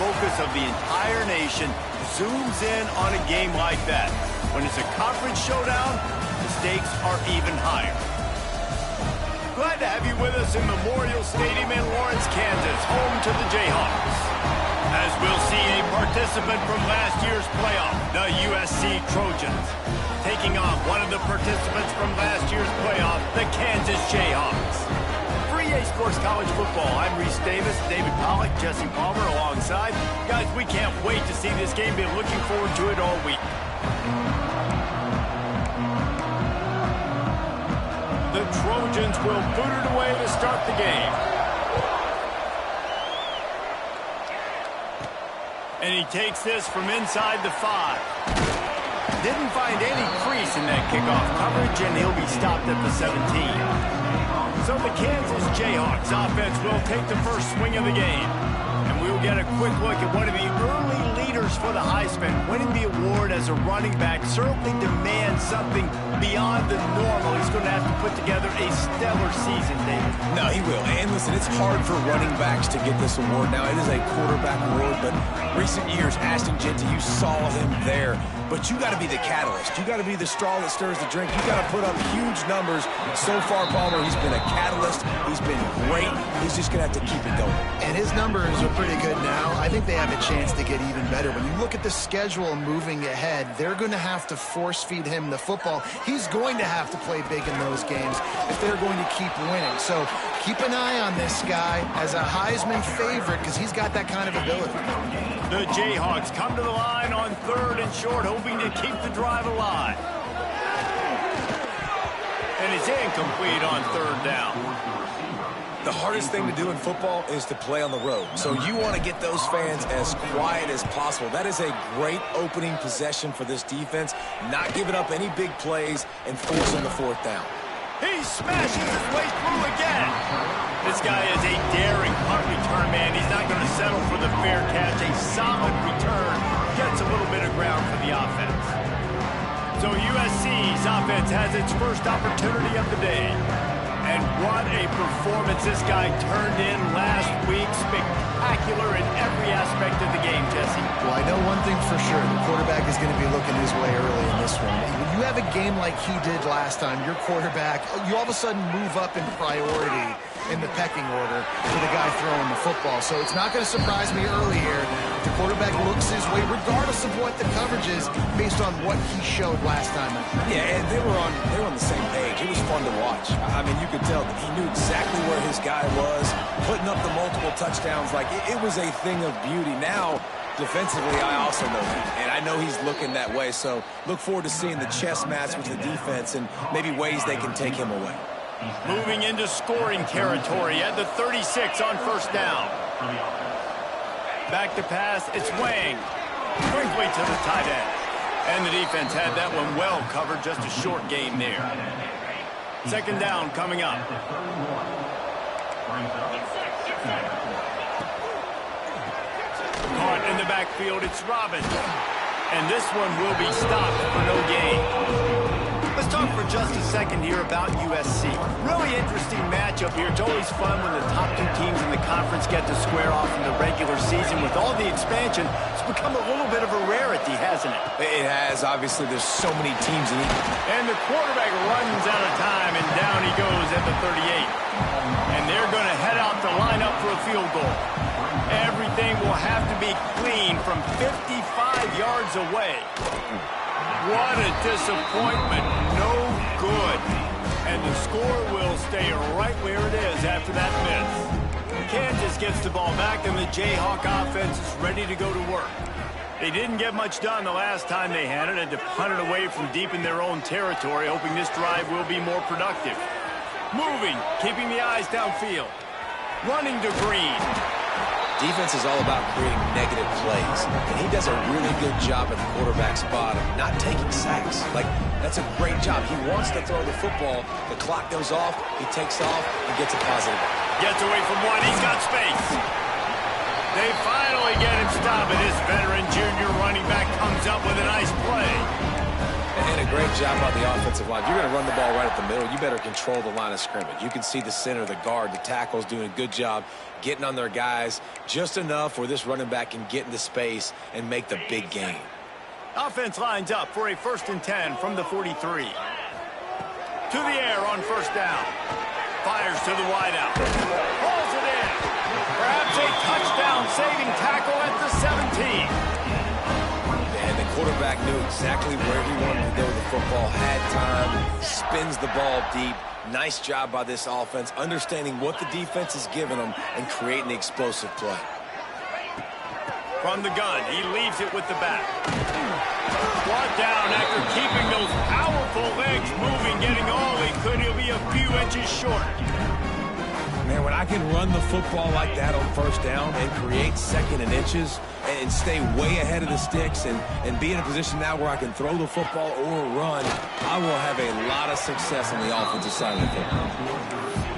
focus of the entire nation zooms in on a game like that. When it's a conference showdown, the stakes are even higher. Glad to have you with us in Memorial Stadium in Lawrence, Kansas, home to the Jayhawks. As we'll see a participant from last year's playoff, the USC Trojans, taking on one of the participants from last year's playoff, the Kansas Jayhawks. For EA Sports College Football, I'm Reese Davis, David Pollack, Jesse Palmer alongside. Guys, we can't wait to see this game. Been looking forward to it all week. The Trojans will boot it away to start the game. And he takes this from inside the 5. Didn't find any crease in that kickoff coverage, and he'll be stopped at the 17. So the Kansas Jayhawks offense will take the first swing of the game. And we'll get a quick look at one of the early leaders for the Heisman. Winning the award as a running back certainly demands something beyond the normal. He's going to have to put together a stellar season, David. No, he will. And listen, it's hard for running backs to get this award. Now, it is a quarterback award, but recent years, Ashton Jeanty, you saw him there. But you got to be the catalyst. You got to be the straw that stirs the drink. You got to put up huge numbers. So far, Palmer, he's been a catalyst. He's been great. He's just going to have to keep it going. And his numbers are pretty good now. I think they have a chance to get even better. When you look at the schedule moving ahead, they're going to have to force feed him the football. He's going to have to play big in those games if they're going to keep winning. So keep an eye on this guy as a Heisman favorite because he's got that kind of ability. The Jayhawks come to the line on 3rd and short, hoping to keep the drive alive. And it's incomplete on 3rd down. The hardest thing to do in football is to play on the road. So you want to get those fans as quiet as possible. That is a great opening possession for this defense. Not giving up any big plays and forcing the 4th down. He smashes his way through again. This guy is a daring punt return man. He's not going to settle for the fair catch. A solid return. Gets a little bit of ground for the offense. So USC's offense has its first opportunity of the day. And what a performance this guy turned in last week. Spectacular in every aspect of the game, Jesse. Well, I know one thing for sure. The quarterback is going to be looking his way early in this one. When you have a game like he did last time, your quarterback, you all of a sudden move up in priority in the pecking order for the guy throwing the football. So it's not going to surprise me early here. The quarterback looks his way, regardless of what the coverage is, based on what he showed last time. Yeah, and they were on the same page. It was fun to watch. I mean, you could tell that he knew exactly where his guy was, putting up the multiple touchdowns. Like, it was a thing of beauty. Now, defensively, I also know that, and I know he's looking that way. So look forward to seeing the chess match with the defense and maybe ways they can take him away. Moving into scoring territory at the 36 on 1st down. Back to pass, it's Wang. Quickly to the tight end. And the defense had that one well covered, just a short gain there. 2nd down coming up. Caught in the backfield, it's Robin. And this one will be stopped for no gain. Let's talk for just a second here about USC. Really interesting matchup here. It's always fun when the top 2 teams in the conference get to square off in the regular season. With all the expansion, it's become a little bit of a rarity, hasn't it? It has. Obviously, there's so many teams in it. And the quarterback runs out of time, and down he goes at the 38. And they're going to head out to line up for a field goal. Everything will have to be clean from 55 yards away. What a disappointment. No good. And the score will stay right where it is after that miss. Kansas gets the ball back, and the Jayhawk offense is ready to go to work. They didn't get much done the last time they had it. Had to punt it away from deep in their own territory, hoping this drive will be more productive. Moving, keeping the eyes downfield. Running to Green. Defense is all about creating negative plays, and he does a really good job at the quarterback spot of not taking sacks. Like, that's a great job. He wants to throw the football. The clock goes off. He takes off and gets a positive. Gets away from one. He's got space. They finally get him stopped, and this veteran junior running back comes up with a nice play. And a great job on the offensive line. If you're going to run the ball right at the middle, you better control the line of scrimmage. You can see the center, the guard, the tackles doing a good job getting on their guys just enough where this running back can get into space and make the big gain. Offense lines up for a 1st and 10 from the 43. To the air on 1st down. Fires to the wideout. Pulls it in. Perhaps a touchdown-saving tackle at the 17. And the quarterback knew exactly where he wanted to go with the football, had time, spins the ball deep. Nice job by this offense, understanding what the defense is giving them and creating the explosive play. From the gun, he leaves it with the back. Brought down after keeping those powerful legs moving, getting all he could. He'll be a few inches short. Man, when I can run the football like that on 1st down and create 2nd and inches and stay way ahead of the sticks and be in a position now where I can throw the football or run, I will have a lot of success on the offensive side of the football.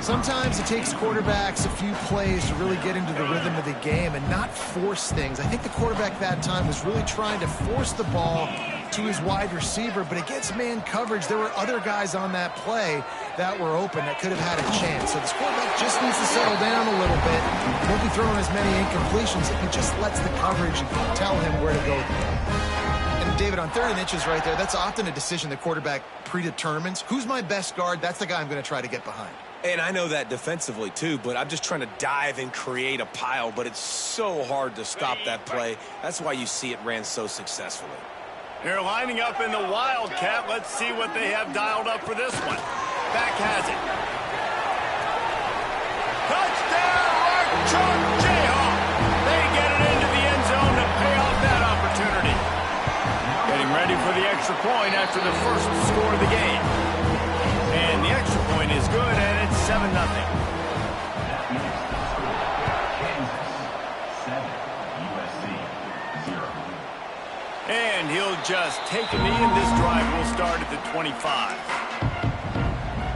Sometimes it takes quarterbacks a few plays to really get into the rhythm of the game and not force things. I think the quarterback that time was really trying to force the ball to his wide receiver, but against man coverage, there were other guys on that play that were open that could have had a chance. So this quarterback just needs to settle down a little bit. He won't be throwing as many incompletions if he just lets the coverage tell him where to go. And David, on 3rd and inches right there, that's often a decision the quarterback predetermines. Who's my best guard? That's the guy I'm going to try to get behind. And I know that defensively, too, but I'm just trying to dive and create a pile, but it's so hard to stop that play. That's why you see it ran so successfully. They're lining up in the Wildcat. Let's see what they have dialed up for this one. Back has it. Touchdown, Archon Jayhawk. They get it into the end zone to pay off that opportunity. Getting ready for the extra point after the first score of the game. And the extra point is good, and it's 7-0. And he'll just take a knee, and this drive will start at the 25.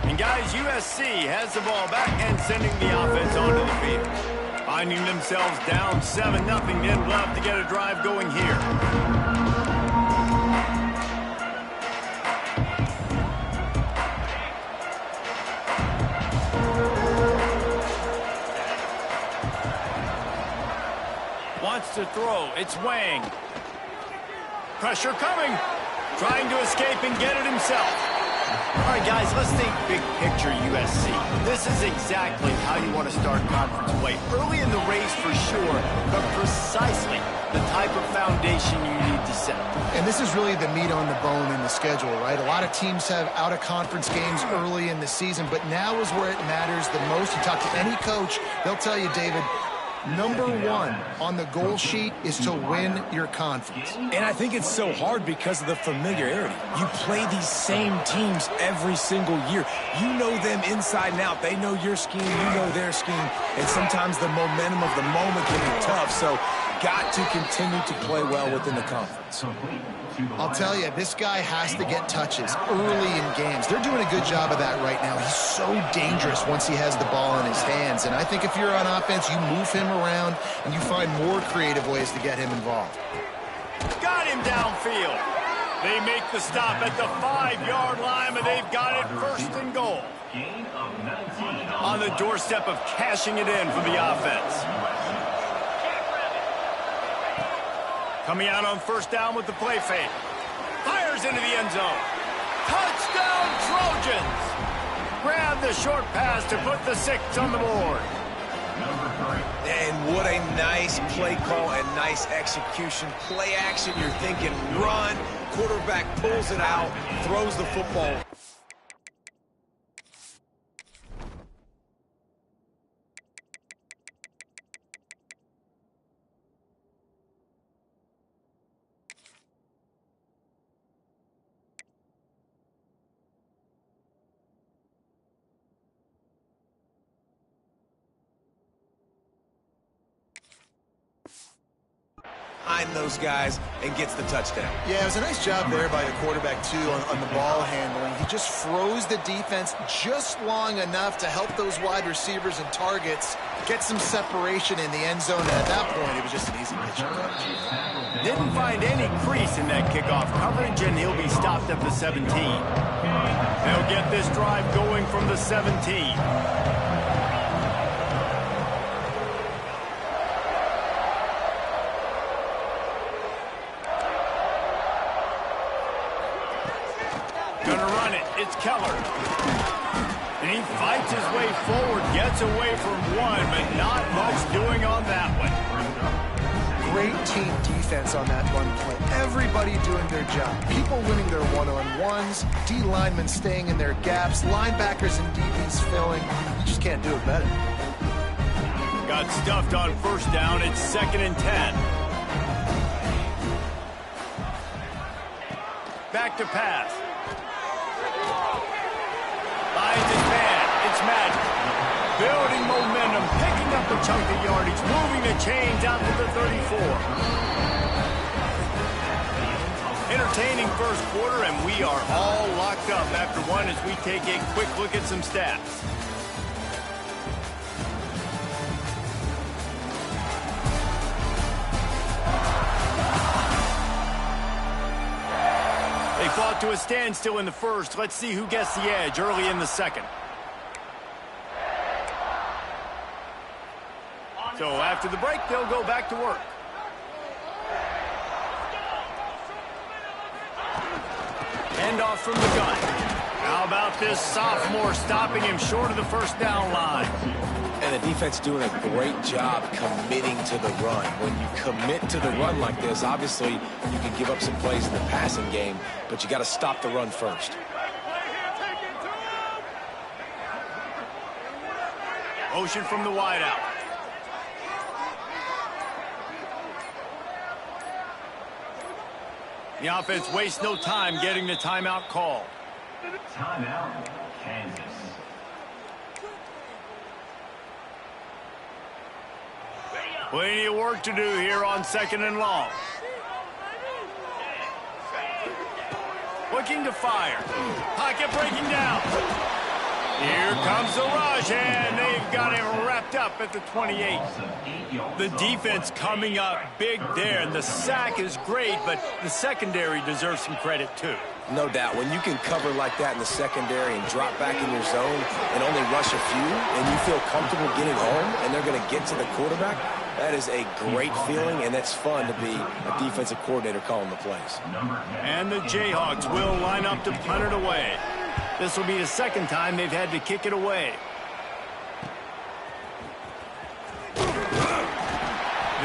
And guys, USC has the ball back and sending the offense onto the field. Finding themselves down 7-0, they'd love to get a drive going here. Wants to throw. It's Wang. Pressure coming. Trying to escape and get it himself. All right, guys, let's think big picture USC. This is exactly how you want to start conference play. Early in the race for sure, but precisely the type of foundation you need to set. And this is really the meat on the bone in the schedule, right? A lot of teams have out-of-conference games early in the season, but now is where it matters the most. You talk to any coach, they'll tell you, David, number 1 on the goal sheet is to win your conference. And I think it's so hard because of the familiarity. You play these same teams every single year. You know them inside and out. They know your scheme, you know their scheme, and sometimes the momentum of the moment can be tough. So got to continue to play well within the conference. I'll tell you, this guy has to get touches early in games. They're doing a good job of that right now. He's so dangerous once he has the ball in his hands. And I think if you're on offense, you move him around and you find more creative ways to get him involved. Got him downfield. They make the stop at the 5-yard line, but they've got it 1st and goal. On the doorstep of cashing it in for the offense. Coming out on 1st down with the play fake. Fires into the end zone. Touchdown, Trojans! Grab the short pass to put the 6 on the board. And what a nice play call and nice execution. Play action, you're thinking run. Quarterback pulls it out, throws the football. Behind those guys and gets the touchdown. Yeah, it was a nice job there by the quarterback, too, on the ball handling. He just froze the defense just long enough to help those wide receivers and targets get some separation in the end zone. And at that point, it was just an easy pitch. Didn't find any crease in that kickoff coverage, and he'll be stopped at the 17. They'll get this drive going from the 17. Gonna run it. It's Keller. And he fights his way forward, gets away from one, but not much doing on that one. Great team defense on that run play. Everybody doing their job. People winning their one-on-ones, D linemen staying in their gaps, linebackers and DBs filling. You just can't do it better. Got stuffed on first down. It's 2nd and 10. Back to pass. Finds his man. It's Madden. Building momentum, picking up a chunk of yardage, moving the chains out to the 34. Entertaining first quarter, and we are all locked up after one as we take a quick look at some stats. They fought to a standstill in the first. Let's see who gets the edge early in the second. So after the break, they'll go back to work. Handoff from the gun. How about this sophomore stopping him short of the first down line? And the defense doing a great job committing to the run. When you commit to the run like this, obviously you can give up some plays in the passing game, but you got to stop the run first. Motion from the wideout. The offense wastes no time getting the timeout call. Timeout, Kansas. Plenty of work to do here on 2nd and long. Looking to fire. Pocket breaking down. Here comes the rush, and they've got him wrapped up at the 28. The defense coming up big there, and the sack is great, but the secondary deserves some credit too. No doubt. When you can cover like that in the secondary and drop back in your zone and only rush a few, and you feel comfortable getting home, and they're going to get to the quarterback, that is a great feeling, and it's fun to be a defensive coordinator calling the plays. And the Jayhawks will line up to punt it away. This will be the second time they've had to kick it away.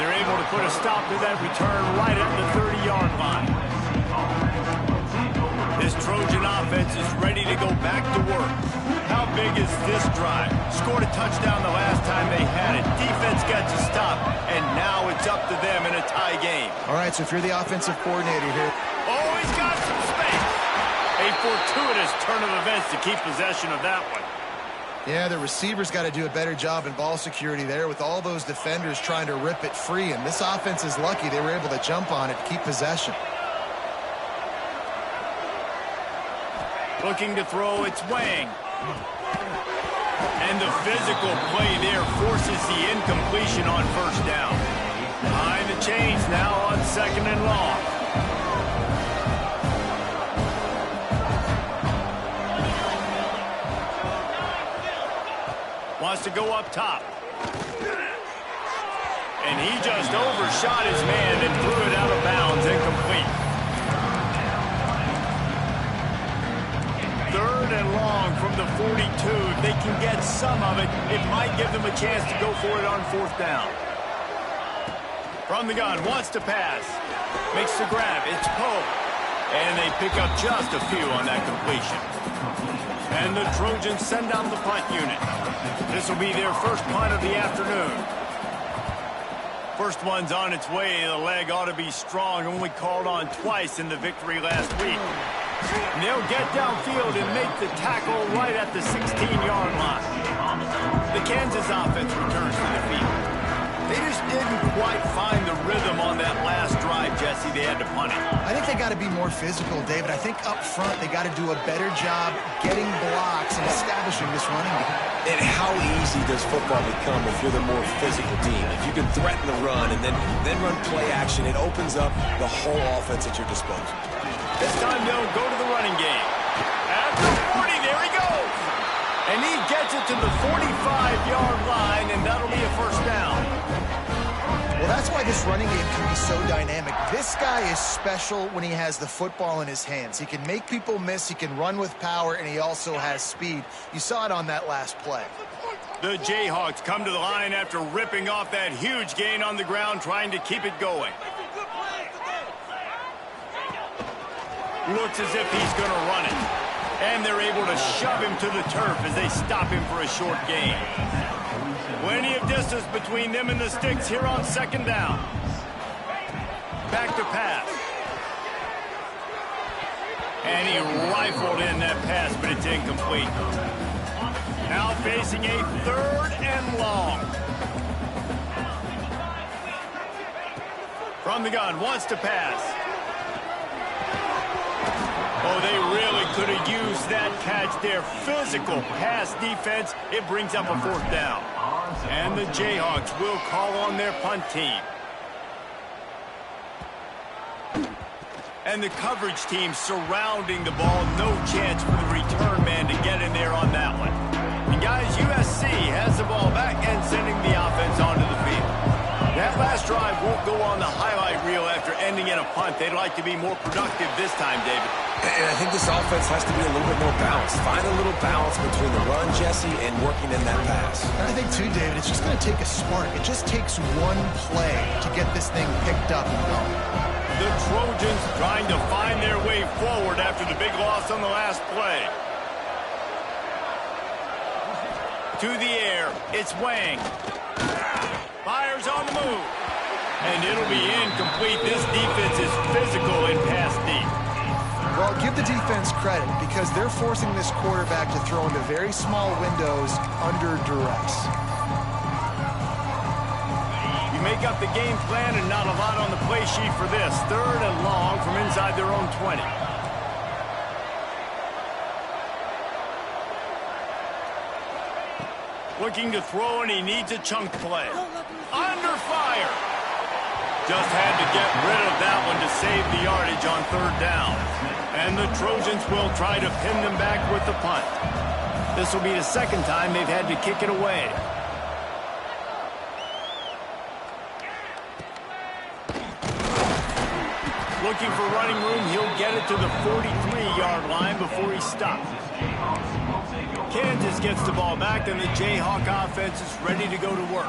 They're able to put a stop to that return right at the 30-yard line. This Trojan offense is ready to go back to work. How big is this drive? Scored a touchdown the last time they had it. Defense gets a stop, and now it's up to them in a tie game. All right, so if you're the offensive coordinator here. Oh, he's got some space. A fortuitous turn of events to keep possession of that one. Yeah, the receivers got to do a better job in ball security there with all those defenders trying to rip it free, and this offense is lucky they were able to jump on it to keep possession. Looking to throw, it's Wang. And the physical play there forces the incompletion on first down. Behind the chains now on 2nd and long. Wants to go up top. And he just overshot his man and threw it out of bounds, incomplete. 3rd and long from the 42. If they can get some of it, it might give them a chance to go for it on 4th down. From the gun, wants to pass. Makes the grab. It's Poe. And they pick up just a few on that completion. And the Trojans send out the punt unit. This will be their first punt of the afternoon. First one's on its way. The leg ought to be strong. Only called on twice in the victory last week. And they'll get downfield and make the tackle right at the 16-yard line. The Kansas offense returns to the field. They just didn't quite find the rhythm on that last drive, Jesse. Jesse, they had to punt it. I think they got to be more physical, David. I think up front they got to do a better job getting blocks and establishing this running game. And how easy does football become if you're the more physical team? If you can threaten the run and then run play action, it opens up the whole offense at your disposal. This time they'll go to the running game. At the 40, there he goes. And he gets it to the 45-yard line, and that'll be a first down. Well, that's why this running game can be so dynamic. This guy is special when he has the football in his hands. He can make people miss, he can run with power, and he also has speed. You saw it on that last play. The Jayhawks come to the line after ripping off that huge gain on the ground, trying to keep it going. Looks as if he's going to run it. And they're able to shove him to the turf as they stop him for a short gain. Plenty of distance between them and the sticks here on second down. Back to pass. And he rifled in that pass, but it's incomplete. Now facing a 3rd and long. From the gun, wants to pass. Oh, they really could have used that catch there. Physical pass defense. It brings up a 4th down. And the Jayhawks will call on their punt team. And the coverage team surrounding the ball. No chance for the return man to get in there on that one. And guys, USC has the ball back and sending the offense onto the field. That last drive won't go on the highlight reel after ending in a punt. They'd like to be more productive this time, David. And I think this offense has to be a little bit more balanced. Find a little balance between the run, Jesse, and working in that pass. And I think, too, David, it's just going to take a spark. It just takes one play to get this thing picked up and going. The Trojans trying to find their way forward after the big loss on the last play. To the air, it's Wang. Fires on the move. And it'll be incomplete. This defense is physical in pass deep. Well, give the defense credit because they're forcing this quarterback to throw into very small windows under duress. You make up the game plan and not a lot on the play sheet for this. 3rd and long from inside their own 20. Looking to throw, and he needs a chunk play. Under fire. Just had to get rid of that one to save the yardage on 3rd down. And the Trojans will try to pin them back with the punt. This will be the 2nd time they've had to kick it away. Looking for running room, he'll get it to the 43-yard line before he stops. Kansas gets the ball back, and the Jayhawk offense is ready to go to work.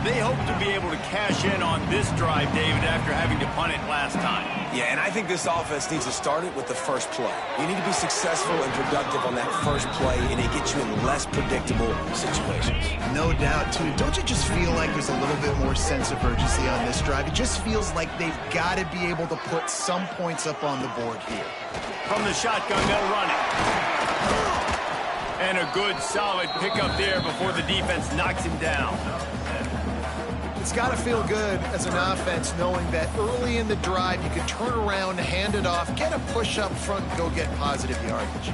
They hope to be able to cash in on this drive, David, after having to punt it last time. Yeah, and I think this offense needs to start it with the first play. You need to be successful and productive on that first play, and it gets you in less predictable situations. No doubt, too. Don't you just feel like there's a little bit more sense of urgency on this drive? It just feels like they've got to be able to put some points up on the board here. From the shotgun, they'll run it. And a good, solid pickup there before the defense knocks him down. It's got to feel good as an offense knowing that early in the drive you can turn around, hand it off, get a push up front, and go get positive yardage.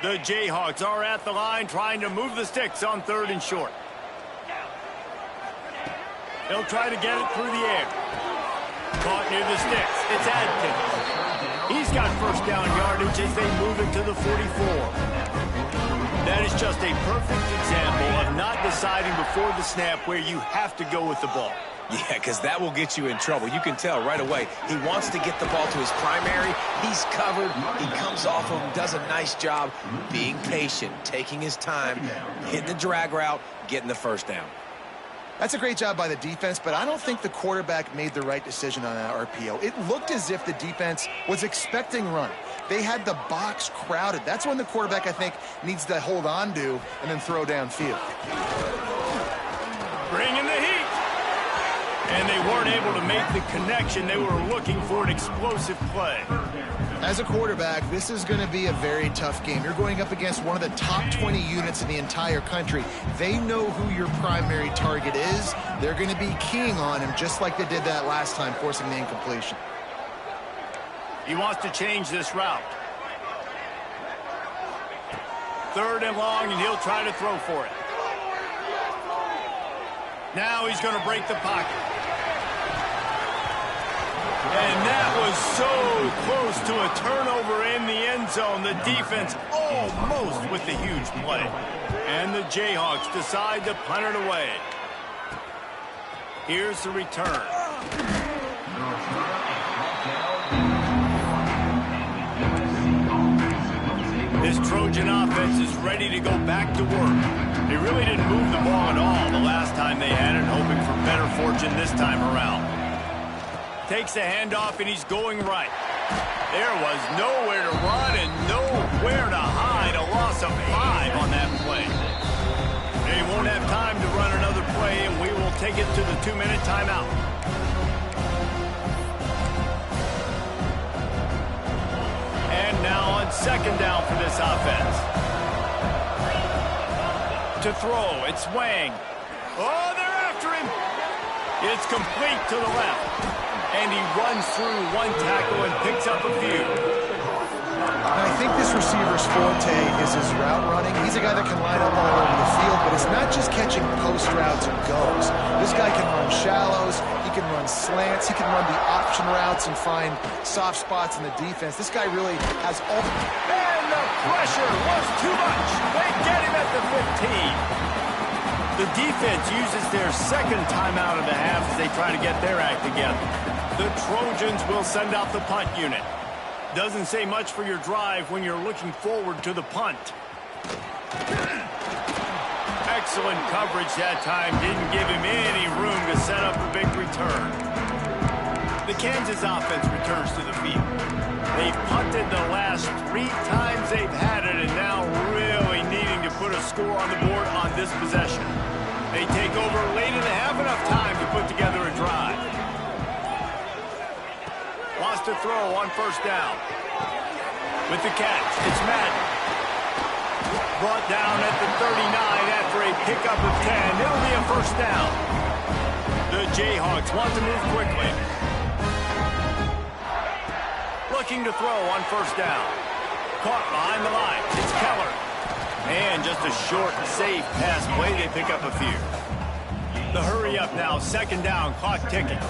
The Jayhawks are at the line trying to move the sticks on 3rd and short. They'll try to get it through the air. Caught near the sticks. It's Adkins. He's got 1st down yardage as they move it to the 44. That is just a perfect example of not deciding before the snap where you have to go with the ball. Yeah, because that will get you in trouble. You can tell right away. He wants to get the ball to his primary. He's covered. He comes off of him, does a nice job being patient, taking his time, hitting the drag route, getting the 1st down. That's a great job by the defense, but I don't think the quarterback made the right decision on that RPO. It looked as if the defense was expecting run. They had the box crowded. That's when the quarterback, I think, needs to hold on to and then throw downfield. Bringing the heat. And they weren't able to make the connection. They were looking for an explosive play. As a quarterback, this is going to be a very tough game. You're going up against one of the top 20 units in the entire country. They know who your primary target is. They're going to be keying on him just like they did that last time, forcing the incompletion. He wants to change this route. 3rd and long, and he'll try to throw for it. Now he's going to break the pocket. And that was so close to a turnover in the end zone. The defense almost with the huge play. And the Jayhawks decide to punt it away. Here's the return. This Trojan offense is ready to go back to work. They really didn't move the ball at all the last time they had it, hoping for better fortune this time around. Takes the handoff, and he's going right. There was nowhere to run and nowhere to hide. A loss of 5 on that play. They won't have time to run another play, and we will take it to the 2-minute timeout. And now on 2nd down for this offense. To throw, it's Wang. Oh, they're after him. It's complete to the left. And he runs through 1 tackle and picks up a few. And I think this receiver's forte is his route running. He's a guy that can line up all over the field, but it's not just catching post routes and goes. This guy can run shallows, he can run slants, he can run the option routes and find soft spots in the defense. This guy really has all... And the pressure was too much. They get him at the 15. The defense uses their 2nd timeout of the half as they try to get their act together. The Trojans will send out the punt unit. Doesn't say much for your drive when you're looking forward to the punt. Excellent coverage that time. Didn't give him any room to set up a big return. The Kansas offense returns to the field. They've punted the last 3 times they've had it, and now really needing to put a score on the board on this possession. They take over late and have enough time to put together a drive. Lost to throw on 1st down. With the catch, it's Madden. Brought down at the 39 after a pickup of 10. It'll be a 1st down. The Jayhawks want to move quickly. Looking to throw on 1st down. Caught behind the line. It's Keller. And just a short, safe pass play. They pick up a few. The hurry up now. 2nd down. Clock ticking.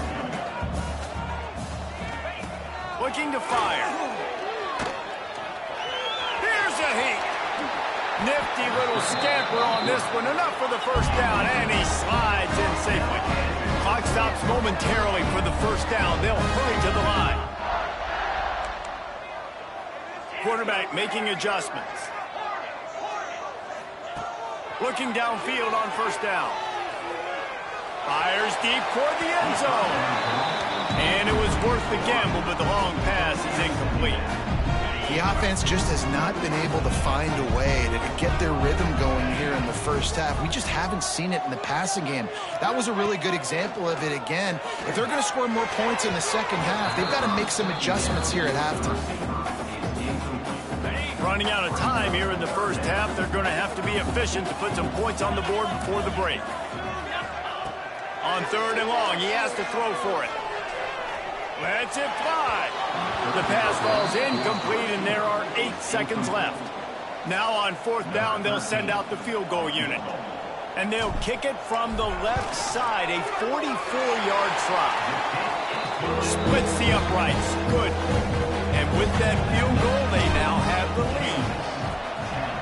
Looking to fire. Here's a heat. Nifty little scamper on this one. Enough for the 1st down. And he slides in safely. Clock stops momentarily for the 1st down. They'll hurry to the line. Quarterback making adjustments. Looking downfield on 1st down. Fires deep toward the end zone. And it was worth the gamble, but the long pass is incomplete. The offense just has not been able to find a way to get their rhythm going here in the 1st half. We just haven't seen it in the passing game. That was a really good example of it again. If they're going to score more points in the 2nd half, they've got to make some adjustments here at halftime. Running out of time here in the 1st half. They're going to have to be efficient to put some points on the board before the break. On 3rd and long, he has to throw for it. Lets it fly. The pass falls incomplete, and there are 8 seconds left. Now on 4th down, they'll send out the field goal unit. And they'll kick it from the left side, a 44-yard try. Splits the uprights. Good. And with that field goal, they now have the lead.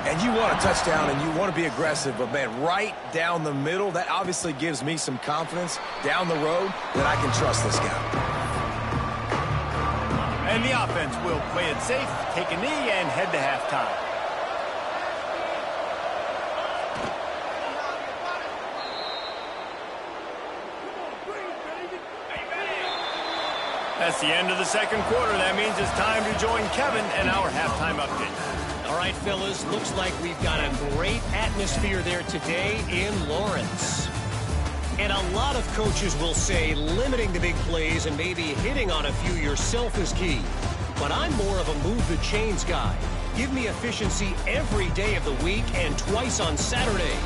And you want a touchdown and you want to be aggressive, but man, right down the middle, that obviously gives me some confidence down the road that I can trust this guy. And the offense will play it safe, take a knee, and head to halftime. That's the end of the 2nd quarter. That means it's time to join Kevin and our halftime update. All right, fellas, looks like we've got a great atmosphere there today in Lawrence. And a lot of coaches will say limiting the big plays and maybe hitting on a few yourself is key. but I'm more of a move the chains guy. Give me efficiency every day of the week and twice on Saturday.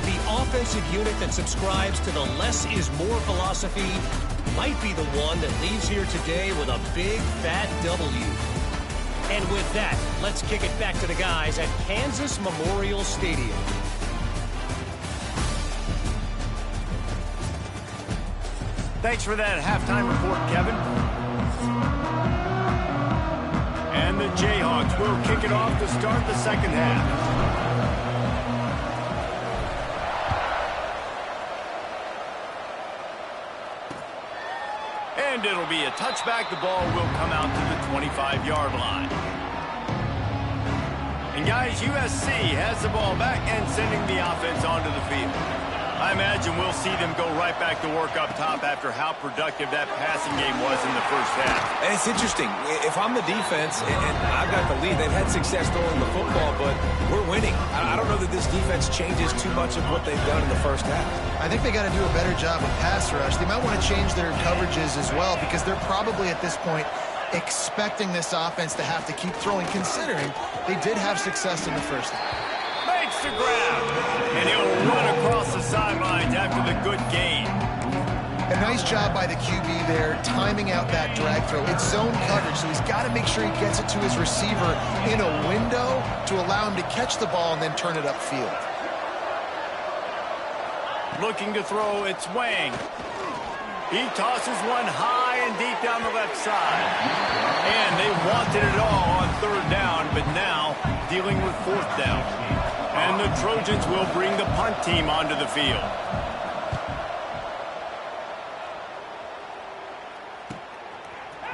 The offensive unit that subscribes to the less is more philosophy might be the one that leaves here today with a big fat W. And with that, let's kick it back to the guys at Kansas Memorial Stadium. Thanks for that halftime report, Kevin. And the Jayhawks will kick it off to start the second half. And it'll be a touchback. The ball will come out to the 25-yard line. And guys, USC has the ball back and sending the offense onto the field. I imagine we'll see them go right back to work up top after how productive that passing game was in the first half. And it's interesting. If I'm the defense and I've got the lead, they've had success throwing the football, but we're winning. I don't know that this defense changes too much of what they've done in the first half. I think they got to do a better job with pass rush. They might want to change their coverages as well because they're probably at this point expecting this offense to have to keep throwing, considering they did have success in the first half. Makes the grab, and he'll run across the sidelines after the good gain. A nice job by the QB there, timing out that drag throw. It's zone coverage, so he's got to make sure he gets it to his receiver in a window to allow him to catch the ball and then turn it upfield. Looking to throw, it's Wang. He tosses one high and deep down the left side. And they wanted it all on third down, but now dealing with fourth down. And the Trojans will bring the punt team onto the field.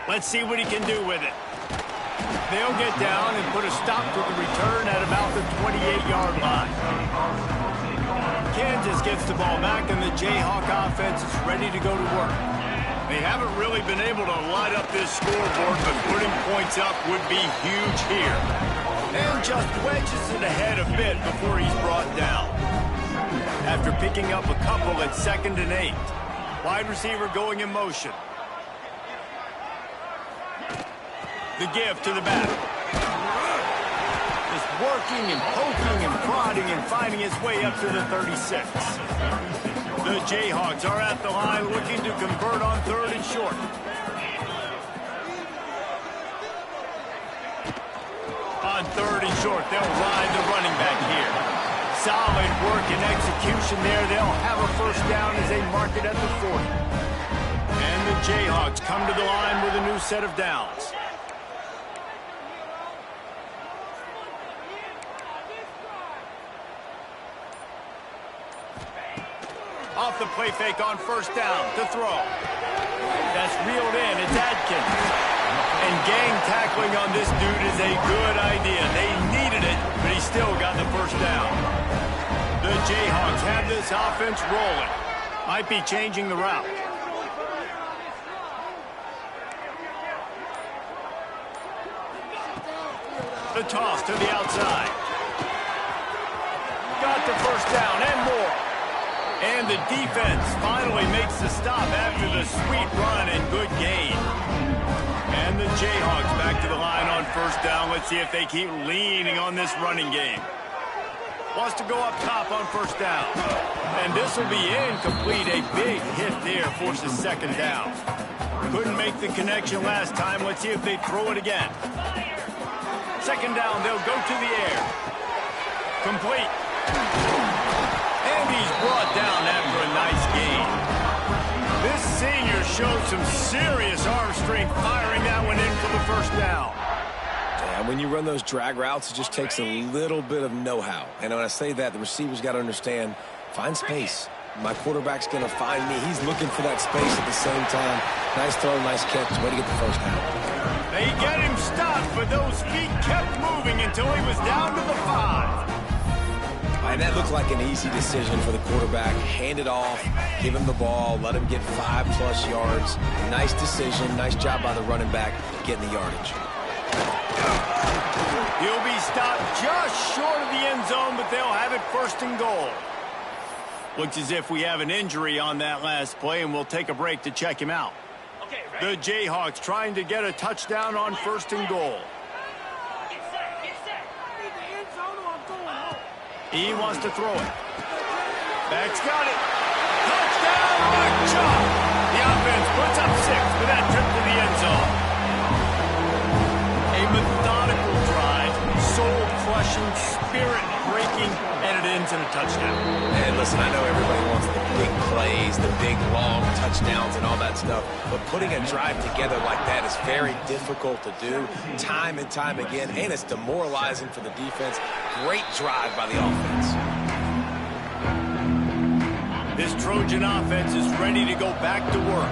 Let's see what he can do with it. They'll get down and put a stop to the return at about the 28-yard line. Kansas gets the ball back, and the Jayhawk offense is ready to go to work. They haven't really been able to light up this scoreboard, but putting points up would be huge here. And just wedges it ahead a bit before he's brought down. After picking up a couple at 2nd and 8. Wide receiver going in motion. The give to the back. Just working and poking and prodding and finding his way up to the 36. The Jayhawks are at the line looking to convert on 3rd and short. On 3rd and short, they'll ride the running back here. Solid work and execution there. They'll have a first down as they mark it at the 40. And the Jayhawks come to the line with a new set of downs. Off the play fake on first down to throw. That's reeled in. It's Adkins. And gang tackling on this dude is a good idea. They needed it, but he still got the first down. The Jayhawks have this offense rolling. Might be changing the route. The toss to the outside. Got the first down and more. And the defense finally makes the stop after the sweet run and good gain. And the Jayhawks back to the line on first down. Let's see if they keep leaning on this running game. Wants to go up top on first down. And this will be incomplete. A big hit there forces 2nd down. Couldn't make the connection last time. Let's see if they throw it again. 2nd down, they'll go to the air. Complete. And he's brought down after a nice gain. This senior showed some serious arm strength firing that one in for the first down. Yeah, when you run those drag routes, it just takes a little bit of know-how. And when I say that, the receiver's got to understand, find space. My quarterback's going to find me. He's looking for that space at the same time. Nice throw, nice catch. Way to get the first down. They get him stopped, but those feet kept moving until he was down to the 5. And that looked like an easy decision for the quarterback. Hand it off, give him the ball, let him get 5+ yards. Nice decision, nice job by the running back getting the yardage. He'll be stopped just short of the end zone, but they'll have it 1st and goal. Looks as if we have an injury on that last play, and we'll take a break to check him out. The Jayhawks trying to get a touchdown on 1st and goal. He wants to throw it. Back's got it. Touchdown, Rockjaw! The offense puts up 6 with that trip to the end zone. A methodical drive, soul-crushing, spirit-breaking, and it ends in a touchdown. And listen, I know everybody wants the big plays, the big, long touchdowns and all that stuff, but putting a drive together like that is very difficult to do time and time again, and it's demoralizing for the defense. Great drive by the offense. This Trojan offense is ready to go back to work.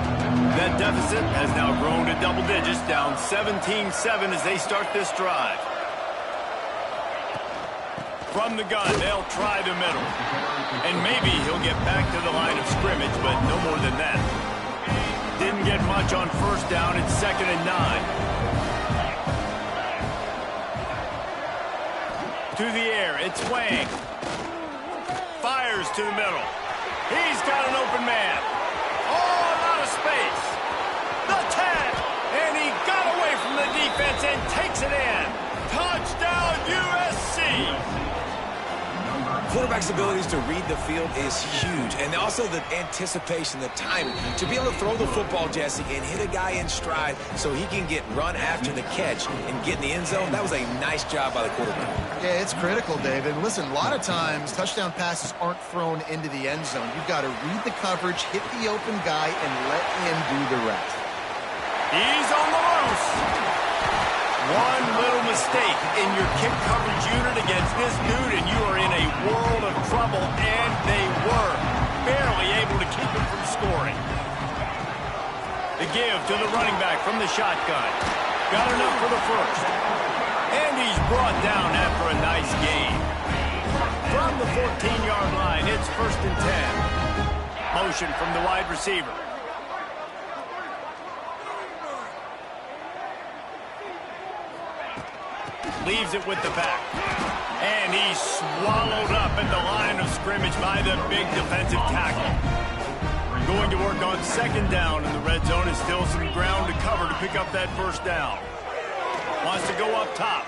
That deficit has now grown to double digits, down 17-7 as they start this drive. From the gun, they'll try the middle. And maybe he'll get back to the line of scrimmage, but no more than that. Didn't get much on 1st down. It's 2nd and 9. To the air, it's Wang. Fires to the middle. He's got an open man. All out of space. The 10. And he got away from the defense and takes it in. Touchdown, USC. Quarterback's abilities to read the field is huge, and also the anticipation, the timing. To be able to throw the football, Jesse, and hit a guy in stride so he can get run after the catch and get in the end zone, that was a nice job by the quarterback. Yeah, it's critical, David. Listen, a lot of times touchdown passes aren't thrown into the end zone. You've got to read the coverage, hit the open guy, and let him do the rest. He's on the loose. One little mistake in your kick coverage unit against this dude, and you are in a world of trouble, and they were barely able to keep him from scoring. The give to the running back from the shotgun. Got enough for the 1st. And he's brought down after a nice gain. From the 14-yard line, it's 1st and 10. Motion from the wide receiver. Leaves it with the back. And he's swallowed up at the line of scrimmage by the big defensive tackle. Going to work on 2nd down in the red zone, is still some ground to cover to pick up that 1st down. Wants to go up top.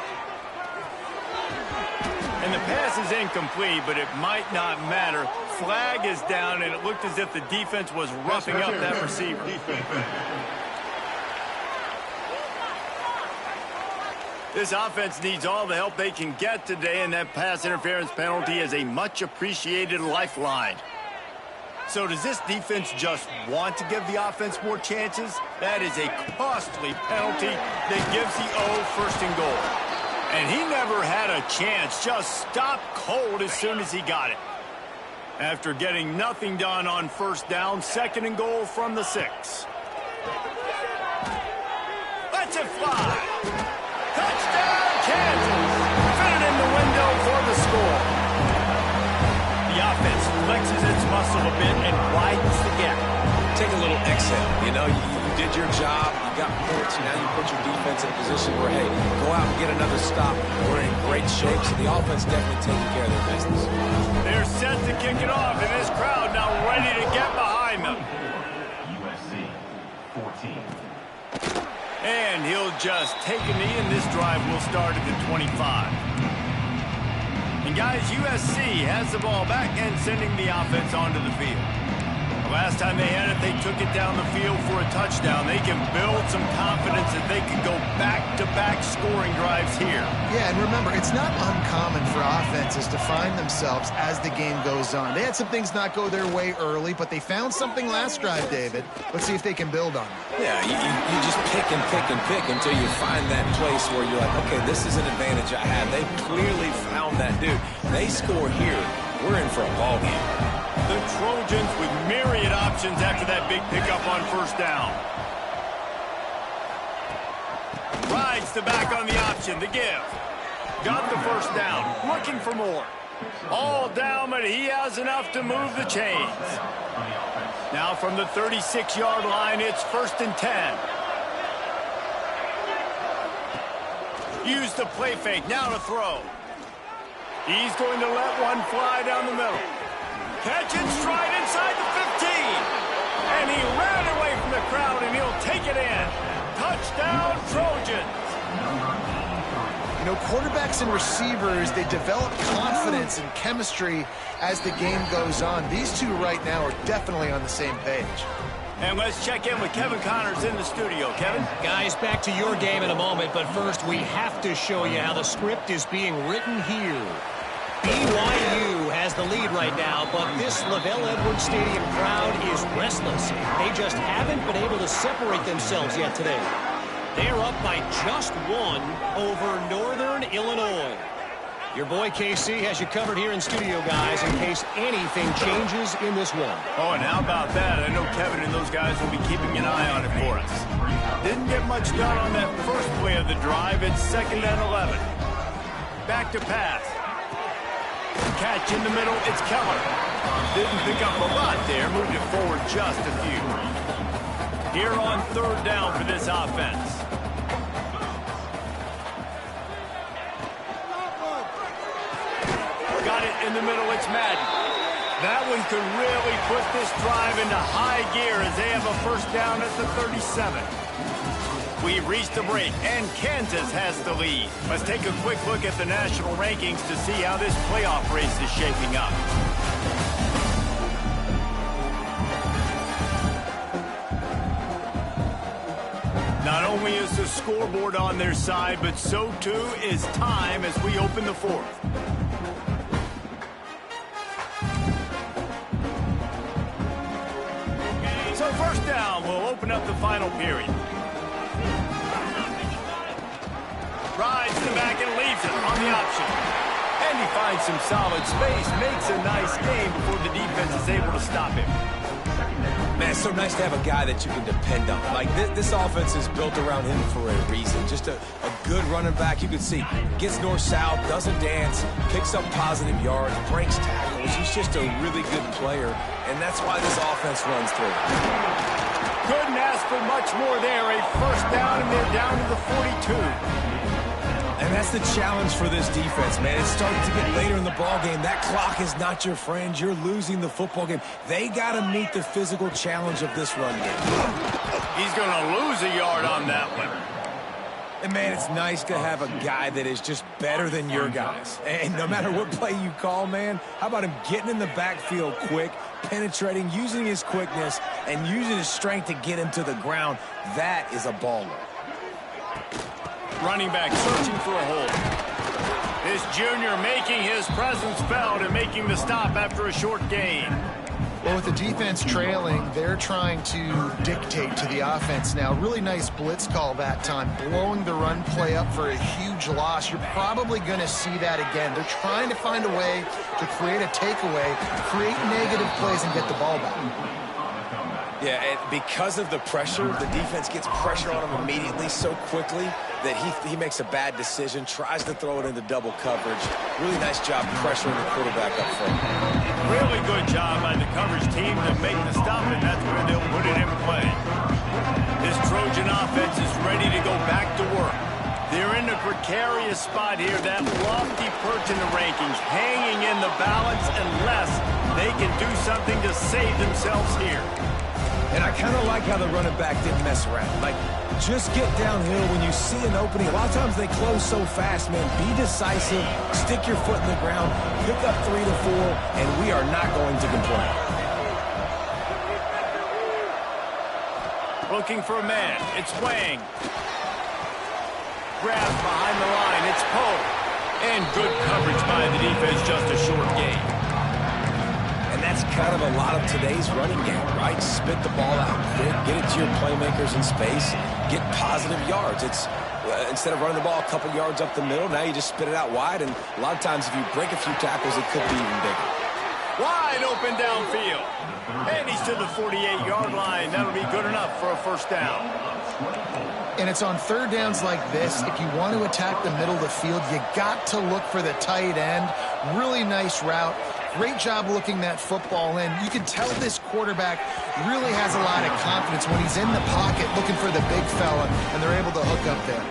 And the pass is incomplete, but it might not matter. Flag is down, and it looked as if the defense was roughing up that receiver. This offense needs all the help they can get today, and that pass interference penalty is a much-appreciated lifeline. So does this defense just want to give the offense more chances? That is a costly penalty that gives the O 1st and goal. And he never had a chance, just stopped cold as soon as he got it. After getting nothing done on 1st down, 2nd and goal from the 6. Let's it fly. Touchdown, Kansas! Fitted in the window for the score. The offense flexes its muscle a bit and widens the gap. Take a little exhale. You know, you did your job. You got points. Now you put your defense in a position where, hey, go out and get another stop. We're in great shape, so the offense definitely taking care of their business. They're set to kick it off, and this crowd now ready to get behind them. USC 14. And he'll just take a knee, and this drive will start at the 25. And guys, USC has the ball back and sending the offense onto the field. The last time they had it, they took it down the field for a touchdown. They can build some confidence that they can go back-to-back scoring drives here. Yeah, and remember, it's not uncommon for offenses to find themselves as the game goes on. They had some things not go their way early, but they found something last drive, David. Let's see if they can build on it. Yeah, you just pick and pick and pick until you find that place where you're like, okay, this is an advantage I have. They clearly found that dude. They score here, we're in for a ball game. The Trojans with myriad options after that big pickup on 1st down. Rides the back on the option, the give. Got the 1st down, looking for more. All down, but he has enough to move the chains. Now from the 36-yard line, it's 1st and 10. Use the play fake, now to throw. He's going to let one fly down the middle. Catch in stride inside the 15. And he ran away from the crowd, and he'll take You know, quarterbacks and receivers, they develop confidence and chemistry as the game goes on. These two right now are definitely on the same page. And let's check in with Kevin Connors in the studio. Kevin? Guys, back to your game in a moment, but first we have to show you how the script is being written here. BYU has the lead right now, but this LaVell Edwards Stadium crowd is restless. They just haven't been able to separate themselves yet today. They're up by just one over Northern Illinois. Your boy KC has you covered here in studio, guys, in case anything changes in this one. Oh, and how about that? I know Kevin and those guys will be keeping an eye on it for us. Didn't get much done on that first play of the drive. It's 2nd and 11. Back to pass. Catch in the middle. It's Keller. Didn't pick up a lot there. Moved it forward just a few. Here on 3rd down for this offense. Got it in the middle. It's Madden. That one could really put this drive into high gear as they have a 1st down at the 37. We reached the break, and Kansas has the lead. Let's take a quick look at the national rankings to see how this playoff race is shaping up. Not only is the scoreboard on their side, but so too is time as we open the 4th. So 1st down will open up the final period. Rides to the back and leaves it on the option. And he finds some solid space, makes a nice game before the defense is able to stop him. Man, it's so nice to have a guy that you can depend on. Like, this offense is built around him for a reason. Just a good running back. You can see, gets north-south, doesn't dance, picks up positive yards, breaks tackles. He's just a really good player, and that's why this offense runs through. Couldn't ask for much more there. A 1st down, and they're down to the 42. And that's the challenge for this defense, man. It's starting to get later in the ball game. That clock is not your friend. You're losing the football game. They got to meet the physical challenge of this run game. He's going to lose a yard on that one. And, man, it's nice to have a guy that is just better than your guys. And no matter what play you call, man, how about him getting in the backfield quick, penetrating, using his quickness, and using his strength to get him to the ground? That is a baller. Running back searching for a hole. This junior making his presence felt and making the stop after a short gain. Well, with the defense trailing, they're trying to dictate to the offense now. Really nice blitz call that time, blowing the run play up for a huge loss. You're probably going to see that again. They're trying to find a way to create a takeaway, create negative plays, and get the ball back. Yeah, and because of the pressure, the defense gets pressure on him immediately so quickly that he makes a bad decision, tries to throw it into double coverage. Really nice job pressuring the quarterback up front. Really good job by the coverage team to make the stop, and that's where they'll put it in play. This Trojan offense is ready to go back to work. They're in a precarious spot here, that lofty perch in the rankings, hanging in the balance unless they can do something to save themselves here. And I kind of like how the running back didn't mess around. Like, just get downhill when you see an opening. A lot of times they close so fast, man. Be decisive, stick your foot in the ground, pick up 3 to 4, and we are not going to complain. Looking for a man. It's Wang. Grabs behind the line. It's Poe. And good coverage by the defense, just a short gain. And that's kind of a lot of today's running game, right? Spit the ball out quick, get it to your playmakers in space, get positive yards. It's instead of running the ball a couple yards up the middle, now you just spit it out wide, and a lot of times if you break a few tackles, it could be even bigger. Wide open downfield. And he's to the 48-yard line. That'll be good enough for a 1st down. And it's on 3rd downs like this. If you want to attack the middle of the field, you got to look for the tight end. Really nice route. Great job looking that football in. You can tell this quarterback really has a lot of confidence when he's in the pocket looking for the big fella, and they're able to hook up there.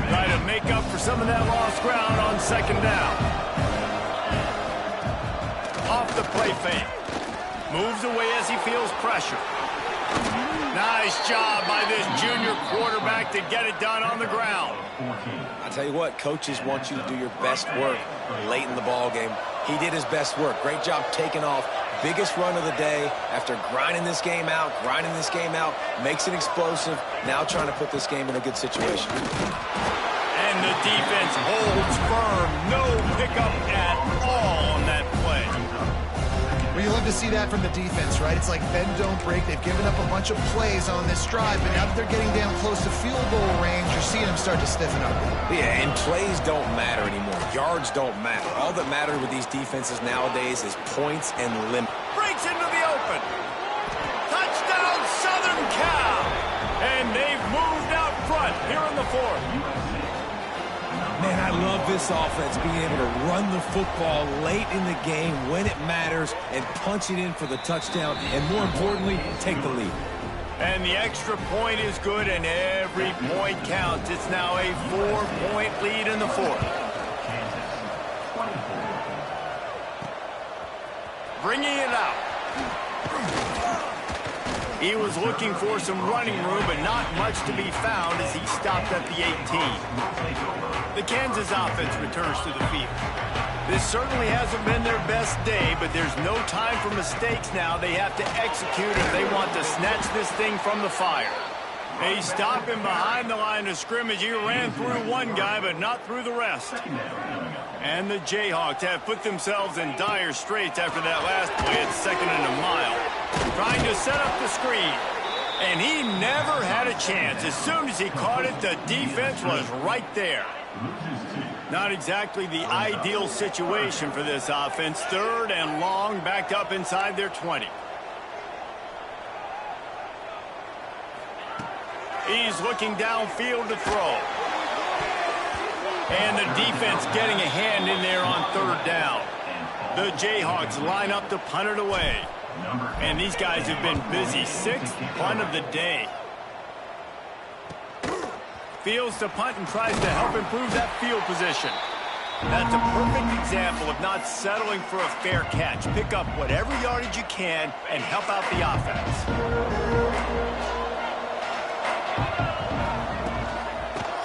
Try to make up for some of that lost ground on 2nd down. Off the play fake. Moves away as he feels pressure. Nice job by this junior quarterback to get it done on the ground. I tell you what, coaches want you to do your best work late in the ball game. He did his best work. Great job taking off. Biggest run of the day after grinding this game out, makes it explosive. Now trying to put this game in a good situation. And the defense holds firm. No pickup at all on that play. Well, you love to see that from the defense, right? It's like bend, don't break. They've given up a bunch of plays on this drive, but now that they're getting down close to field goal range, you're seeing them start to stiffen up. Yeah, and plays don't matter anymore. Yards don't matter. All that matters with these defenses nowadays is points and limit. Breaks into the open. Touchdown, Southern Cal. And they've moved out front here in the fourth. Man, I love this offense, being able to run the football late in the game when it matters and punch it in for the touchdown, and more importantly, take the lead. And the extra point is good, and every point counts. It's now a 4-point lead in the fourth. Bringing it out. He was looking for some running room, but not much to be found as he stopped at the 18. The Kansas offense returns to the field. This certainly hasn't been their best day, but there's no time for mistakes now. They have to execute if they want to snatch this thing from the fire. They stop him behind the line of scrimmage. He ran through one guy, but not through the rest. And the Jayhawks have put themselves in dire straits after that last play at 2nd and a mile. Trying to set up the screen. And he never had a chance. As soon as he caught it, the defense was right there. Not exactly the ideal situation for this offense. 3rd and long, backed up inside their 20. He's looking downfield to throw. And the defense getting a hand in there on 3rd down. The Jayhawks line up to punt it away. And these guys have been busy. 6th punt of the day. Fields to punt and tries to help improve that field position. That's a perfect example of not settling for a fair catch. Pick up whatever yardage you can and help out the offense.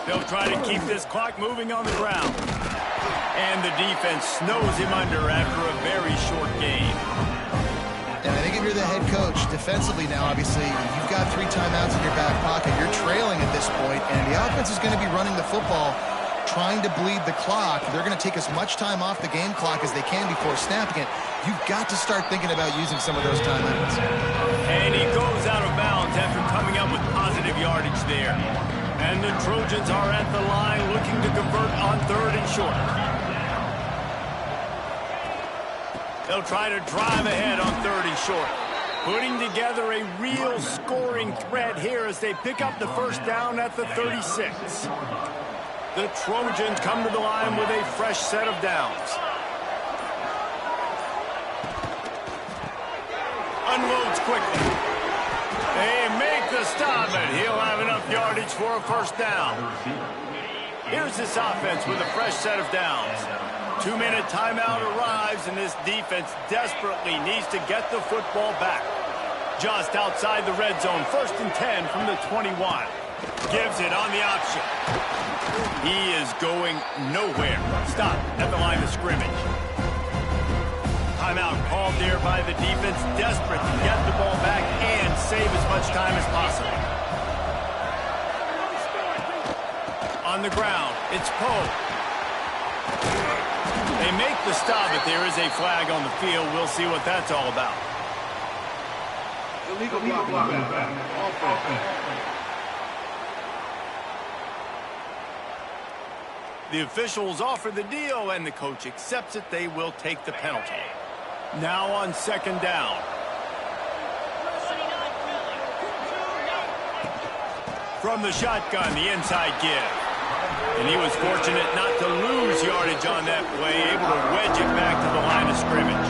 They'll try to keep this clock moving on the ground. And the defense snows him under after a very short game. And I think if you're the head coach, defensively now, obviously, you've got 3 timeouts in your back pocket. You're trailing at this point, and the offense is going to be running the football, trying to bleed the clock. They're going to take as much time off the game clock as they can before snapping it. You've got to start thinking about using some of those timeouts. And he goes out of bounds after coming up with positive yardage there. And the Trojans are at the line looking to convert on 3rd and short. They'll try to drive ahead on 3rd and short. Putting together a real scoring threat here as they pick up the 1st down at the 36. The Trojans come to the line with a fresh set of downs. Unloads quickly. They make the stop, and he'll have enough yardage for a 1st down. Here's this offense with a fresh set of downs. 2-minute timeout arrives, and this defense desperately needs to get the football back. Just outside the red zone, 1st and 10 from the 21. Gives it on the option. He is going nowhere. Stop at the line of scrimmage. Timeout called there by the defense, desperate to get the ball back and save as much time as possible. On the ground, it's Poe. They make the stop, but there is a flag on the field. We'll see what that's all about. Illegal block. The officials offer the deal, and the coach accepts it. They will take the penalty. Now on 2nd down. From the shotgun, the inside give. And he was fortunate not to lose yardage on that play, able to wedge it back to the line of scrimmage.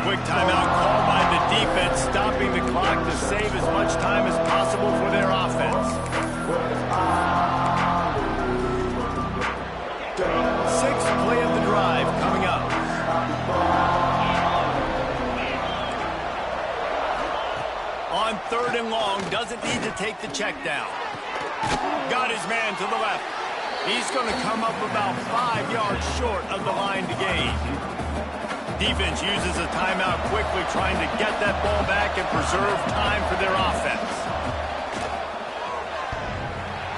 Quick timeout called by the defense, stopping the clock to save as much time as possible for their offense. 6th play of the drive coming up. On On 3rd and long, doesn't need to take the check down. Got his man to the left. He's going to come up about 5 yards short of the line to gain. Defense uses a timeout quickly, trying to get that ball back and preserve time for their offense.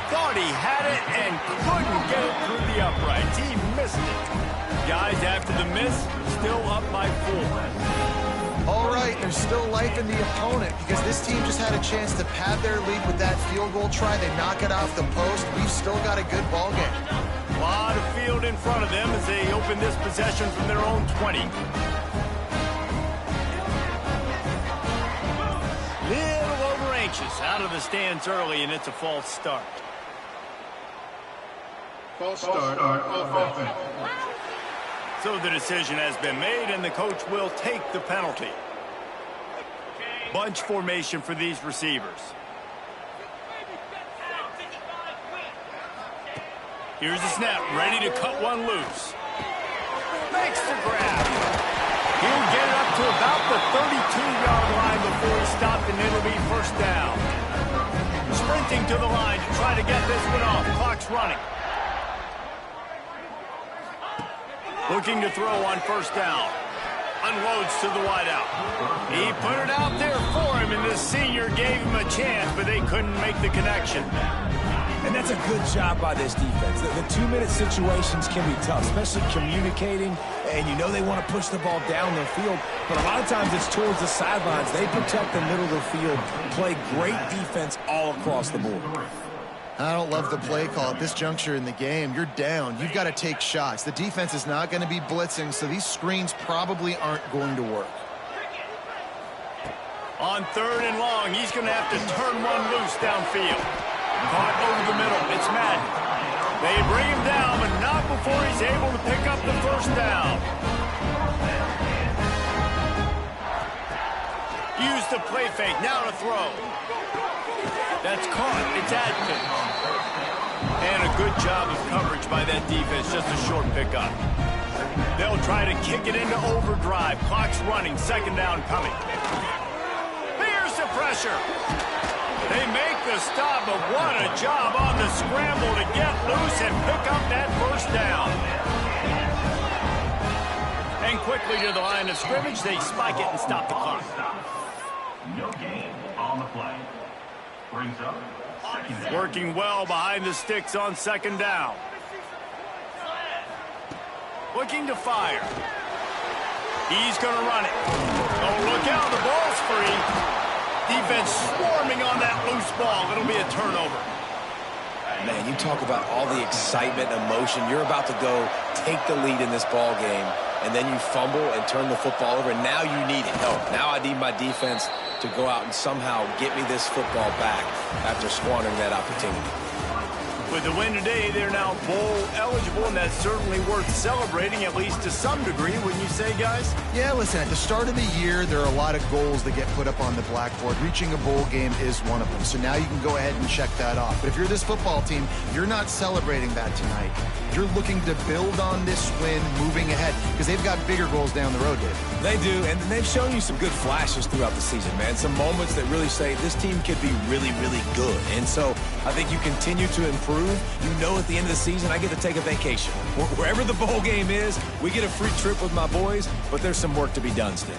Thought he had it and couldn't get it through the uprights. He missed it. Guys, after the miss, still up by 4. All right, there's still life in the opponent because this team just had a chance to pad their lead with that field goal try. They knock it off the post. We've still got a good ball game. A lot of field in front of them as they open this possession from their own 20. Little over anxious, out of the stands early, and it's a false start. False start on offense. So the decision has been made, and the coach will take the penalty. Bunch formation for these receivers. Here's the snap, ready to cut one loose. Makes the grab. He'll get it up to about the 32-yard line before he stopped, and it'll be first down. Sprinting to the line to try to get this one off. Clock's running. Looking to throw on first down. Unloads to the wideout. He put it out there for him, and this senior gave him a chance, but they couldn't make the connection. And that's a good job by this defense. The 2-minute situations can be tough, especially communicating, and you know they want to push the ball down the field, but a lot of times it's towards the sidelines. They protect the middle of the field, play great defense all across the board. I don't love the play call at this juncture in the game. You're down. You've got to take shots. The defense is not going to be blitzing, so these screens probably aren't going to work. On 3rd and long, he's going to have to turn one loose downfield. Caught over the middle. It's Madden. They bring him down, but not before he's able to pick up the first down. Use the play fake. Now to throw. That's caught. It's Adkins. And a good job of coverage by that defense. Just a short pickup. They'll try to kick it into overdrive. Clock's running. 2nd down coming. Here's the pressure. They make the stop, but what a job on the scramble to get loose and pick up that first down. And quickly to the line of scrimmage, they spike it and stop the clock. No gain on the play. Brings up 2nd down. Working well behind the sticks on 2nd down. Looking to fire. He's going to run it. Oh, look out, the ball's free. Defense swarming on that loose ball. It'll be a turnover. Man, you talk about all the excitement, emotion. You're about to go take the lead in this ball game, and then you fumble and turn the football over. Now you need help. Now I need my defense to go out and somehow get me this football back after squandering that opportunity. With the win today, they're now bowl eligible, and that's certainly worth celebrating, at least to some degree, wouldn't you say, guys? Yeah, listen, at the start of the year, there are a lot of goals that get put up on the blackboard. Reaching a bowl game is one of them. So now you can go ahead and check that off. But if you're this football team, you're not celebrating that tonight. You're looking to build on this win moving ahead because they've got bigger goals down the road, Dave. They do, and they've shown you some good flashes throughout the season, man. Some moments that really say this team could be really, really good. And so I think you continue to improve. You know at the end of the season, I get to take a vacation. Wherever the bowl game is, we get a free trip with my boys, but there's some work to be done still.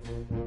Bye.